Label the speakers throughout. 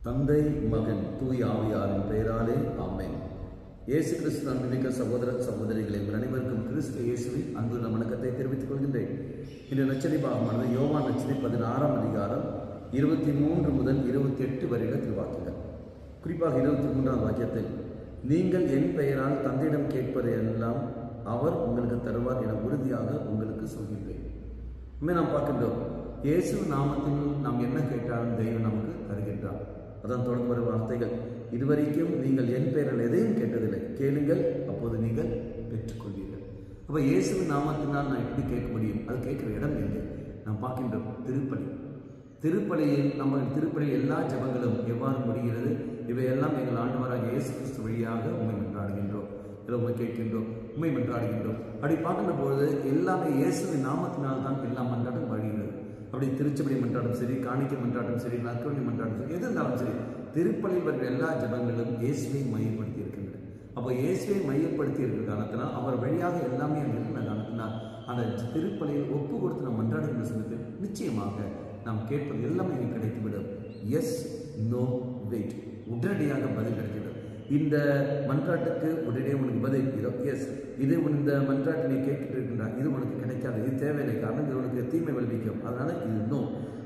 Speaker 1: தந்தை மகன் தூய் ஆவியாரின் பெயராலே ஆமென். இயேசு கிறிஸ்து அன்புமிக்க சகோதர சகோதரிகளை உங்கள் அனைவருக்கும் கிறிஸ்து இயேசுவின் அன்புள்ள வணக்கத்தை தெரிவித்துக் கொள்கின்றேன். இந்த நச்சரி பாகமானது யோவான் நச்சரி 16ஆம் அதிகாரம் 23 முதல் 28 வரையில திருவாக்குகள். குறிப்பாக 23ஆம் வாக்கியத்தில், நீங்கள் என் பெயரால் தந்தையிடம் கேட்பதை எல்லாம் அவர் உங்களுக்கு தருவார் என உறுதியாக உங்களுக்கு சொல்கின்றேன். நாம் பார்க்கின்றோம், இயேசு நாமத்தில் நாம் என்ன கேட்டாலும் தெய்வம் நமக்கு தருகின்றார். அதான் தொடர்ந்து வரும் வார்த்தைகள், இதுவரைக்கும் நீங்கள் என் பெயரால் எதையும் கேட்டதில்லை, கேளுங்கள் அப்போது நீங்கள் பெற்றுக்கொள்வீர்கள். அப்ப இயேசுவின் நாமத்தினால் நான் எப்படி கேட்க முடியும்? அது கேட்கிற இடம் இல்லை. நாம் பார்க்கின்றோம் திருப்பலி. திருப்பலியில் நம்ம திருப்பலியில் எல்லா ஜெபங்களும் எவ்வாறு முடிகிறது? இவையெல்லாம் எங்கள் ஆண்டவராக இயேசு கிறிஸ்து வழியாக உண்மை மன்றாடுகின்றோம், உண்மை கேட்கின்றோம், உண்மை மன்றாடுகின்றோம். அப்படி பார்க்கின்ற பொழுது எல்லாமே இயேசுவின் நாமத்தினால் தான் எல்லாம் மன்றாடம் வழிகிறது. அப்படி திருச்சபடி மன்றாடும் சரி, காணிக்கை மன்றாடும் சரி, நற்கருணை மன்றாடும் சரி, எது இருந்தாலும் சரி, திருப்பலியில் வருகிற எல்லா ஜெபங்களும் இயேசுவை மையப்படுத்தி இருக்கின்றன. அப்போ இயேசுவை மையப்படுத்தி இருக்கிற காரணத்தினால், அவர் வழியாக எல்லாமே அங்கே இருக்கிற காரணத்தினால், அந்த திருப்பலியில் ஒப்பு கொடுத்து நாம் மன்றாடுகின்ற சமயத்தில் நிச்சயமாக நாம் கேட்பது எல்லாமே இங்கே கிடைத்துவிடும். எஸ், நோ, வெயிட், உடனடியாக பதில் கிடைத்துவிடும். இந்த மன்றாட்டுக்கு உடனே உனக்கு பதில் எஸ், இது இந்த மன்றாட்டு நீ கேட்டுட்டு இருக்கின்றார், இது உனக்கு கிடைக்காது, இது தேவையில்லை, காரணம் இது உனக்கு தீமை விளைவிக்கும், அதனால இது நோ,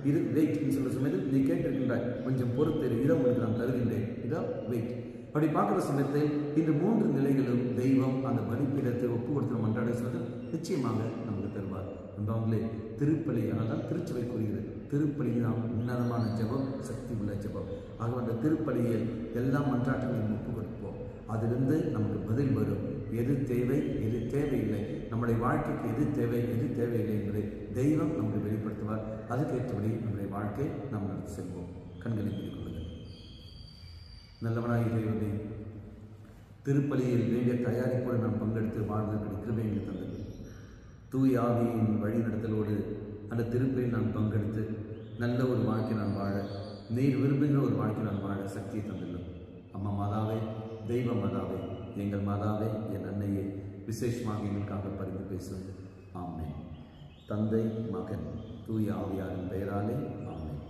Speaker 1: இது வெயிட் சொல்ற சமயத்தில் நீ கேட்டிருக்கின்றாய், கொஞ்சம் பொறுத்து, இதை உங்களுக்கு நான் தருகின்றேன், இதான் வெயிட். அப்படி பார்க்கிற சமயத்தில் இந்த 3 நிலைகளும் தெய்வம் அந்த பலிப்பீடத்தை ஒப்பு கொடுத்த மன்றாட சமயத்தில் நிச்சயமாக நமக்கு தருவார். அன்பாங்களே, திருப்பலி, ஆனால் திருச்சபை கூறுகிறது, திருப்பலி தான் உன்னதமான ஜெபம், சக்தி உள்ள ஜெபம். ஆக அந்த திருப்பலியில் எல்லா மன்றாட்டுகளையும் ஒப்பு கொடுப்போம். அதிலிருந்து நமக்கு பதில் வரும். எது தேவை, எது தேவையில்லை, நம்முடைய வாழ்க்கைக்கு எது தேவை, எது தேவையில்லை என்பதை தெய்வம் நமக்கு வெளிப்படுத்துவார். அதுக்கேற்றபடி நம்முடைய வாழ்க்கை நாம் நடத்தி செல்வோம். கண்களை மூடிக்கொள்ளுங்கள். நல்லவனாய் இறைவனே, திருப்பலியில் வேண்டிய தயாரிப்போடு நாம் பங்கெடுத்து வாழ்வதற்கு கிருபையை தந்தது. தூய் ஆவியின் வழி நடத்தலோடு அந்த திருப்பலியில் நான் பங்கெடுத்து நல்ல ஒரு வாழ்க்கை நான் வாழ, நீர் விரும்புகிற ஒரு வாழ்க்கை நான் வாழ சக்தியை தந்துள்ளோம். அம்மா மாதாவே, தெய்வ மாதாவே, எங்கள் மாதாவே, என் அன்னையே, விசேஷமாக எங்களுக்காக பரிந்து பேசும். ஆமென். தந்தை மகன் தூய் ஆவியாரின் பெயராலே ஆமென்.